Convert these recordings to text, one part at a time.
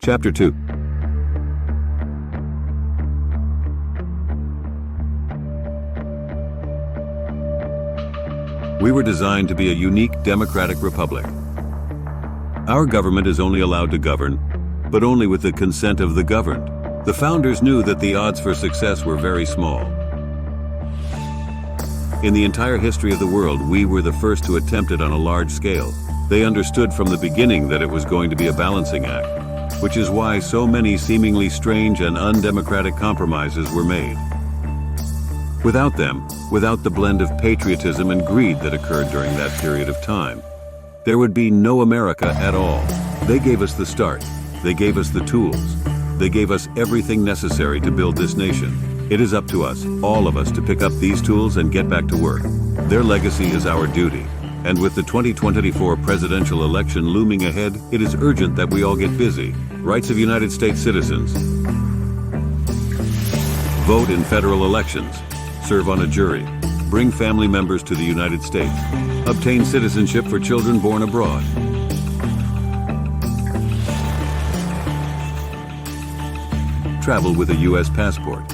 Chapter 2. We were designed to be a unique democratic republic. Our government is only allowed to govern, but only with the consent of the governed. The founders knew that the odds for success were very small. In the entire history of the world, we were the first to attempt it on a large scale. They understood from the beginning that it was going to be a balancing act, which is why so many seemingly strange and undemocratic compromises were made. Without them, without the blend of patriotism and greed that occurred during that period of time, there would be no America at all. They gave us the start. They gave us the tools. They gave us everything necessary to build this nation. It is up to us, all of us, to pick up these tools and get back to work. Their legacy is our duty. And with the 2024 presidential election looming ahead, it is urgent that we all get busy. Rights of United States citizens. Vote in federal elections. Serve on a jury. Bring family members to the United States. Obtain citizenship for children born abroad. Travel with a U.S. passport.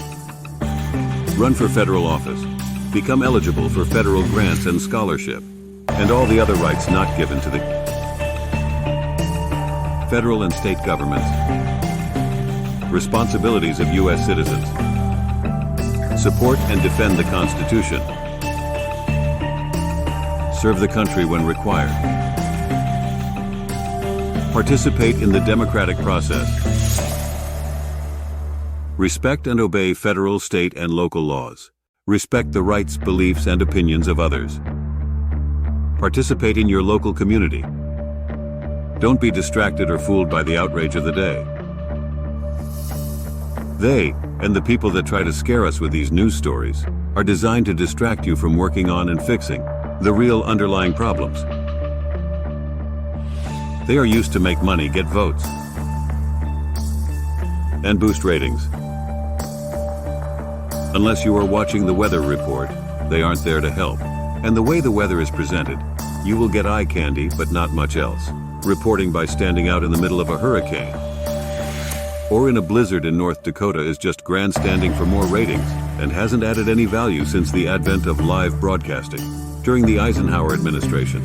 Run for federal office. Become eligible for federal grants and scholarship, and all the other rights not given to the federal and state governments. Responsibilities of U.S. citizens. Support and defend the Constitution. Serve the country when required. Participate in the democratic process. Respect and obey federal, state, and local laws. Respect the rights, beliefs, and opinions of others. Participate in your local community. Don't be distracted or fooled by the outrage of the day. They, and the people that try to scare us with these news stories, are designed to distract you from working on and fixing the real underlying problems. They are used to make money, get votes, and boost ratings. Unless you are watching the weather report, they aren't there to help. And the way the weather is presented, you will get eye candy, but not much else. Reporting by standing out in the middle of a hurricane or in a blizzard in North Dakota is just grandstanding for more ratings and hasn't added any value since the advent of live broadcasting during the Eisenhower administration.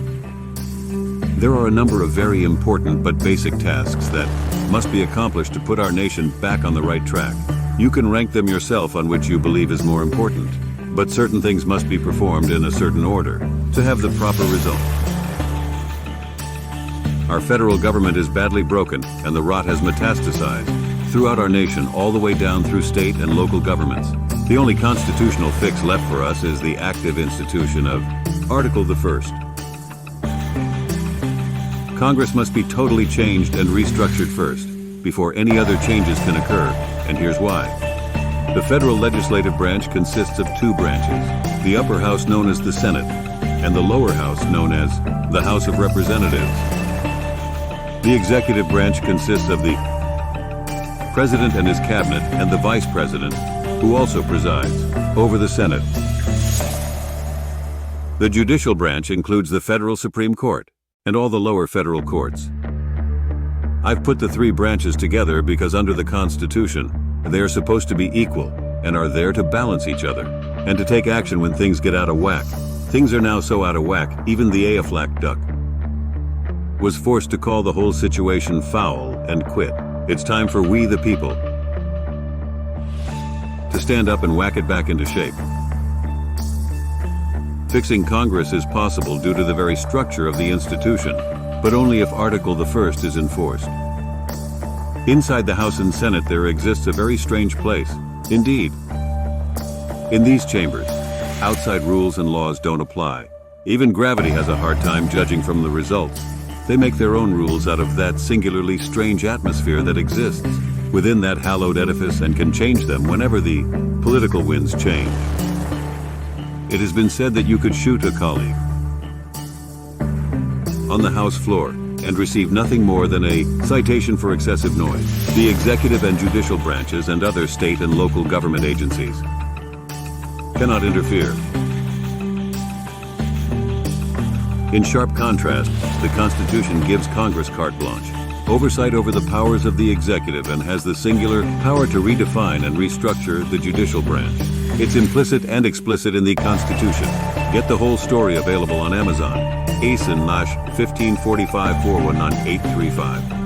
There are a number of very important but basic tasks that must be accomplished to put our nation back on the right track. You can rank them yourself on which you believe is more important, but certain things must be performed in a certain order to have the proper result. Our federal government is badly broken, and the rot has metastasized throughout our nation, all the way down through state and local governments. The only constitutional fix left for us is the active institution of Article the 1st. Congress must be totally changed and restructured first, before any other changes can occur, and here's why. The federal legislative branch consists of two branches, the upper house known as the Senate, and the lower house known as the House of Representatives. The executive branch consists of the President and his cabinet and the Vice President, who also presides over the Senate. The judicial branch includes the federal Supreme Court and all the lower federal courts. I've put the three branches together because under the Constitution, they are supposed to be equal and are there to balance each other and to take action when things get out of whack. Things are now so out of whack, even the Aflac duck was forced to call the whole situation foul and quit. It's time for we the people to stand up and whack it back into shape. Fixing Congress is possible due to the very structure of the institution, but only if Article the 1st is enforced. Inside the House and Senate there exists a very strange place. Indeed, in these chambers, outside rules and laws don't apply. Even gravity has a hard time judging from the results. They make their own rules out of that singularly strange atmosphere that exists within that hallowed edifice and can change them whenever the political winds change. It has been said that you could shoot a colleague on the House floor and receive nothing more than a citation for excessive noise. The executive and judicial branches and other state and local government agencies cannot interfere. In sharp contrast, the Constitution gives Congress carte blanche. oversight over the powers of the executive, and has the singular power to redefine and restructure the judicial branch. It's implicit and explicit in the Constitution. Get the whole story available on Amazon. Ace and Nash, 1545-419-835.